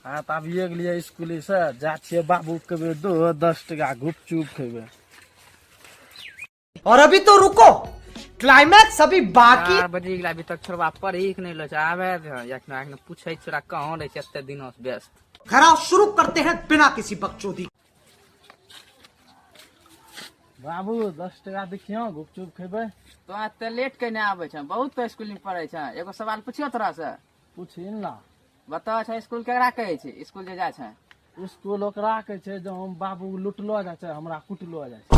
हाँ तो अभी गेलिए स्कूल से जा छिए बाबू के दो 10 टका गुपचुप खेबे। और अभी तो रुको, क्लाइमैक्स अभी बाकी। 4 बजे गेला अभी तक छोड़वा पढ़ी कि नहीं लो आवे एक पूछे छोरा कहाँ रहे एते दिनों से व्यस्त। खरा शुरू करते हैं बिना किसी बकचोदी। बाबू 10 टका देखियो गुपचुप खेबे। तो एते लेट कने आवे छ, बहुत तो स्कूल में पढ़े छ। एगो सवाल पूछियो तोरा से, पूछिन ला। बता छ स्कूल केकरा कहै छै? स्कूल जे जाय छ स्कूल ओकरा कहै छै जो हम बाबू लुटलो जाय छै, हमरा कुटलो जाय छै।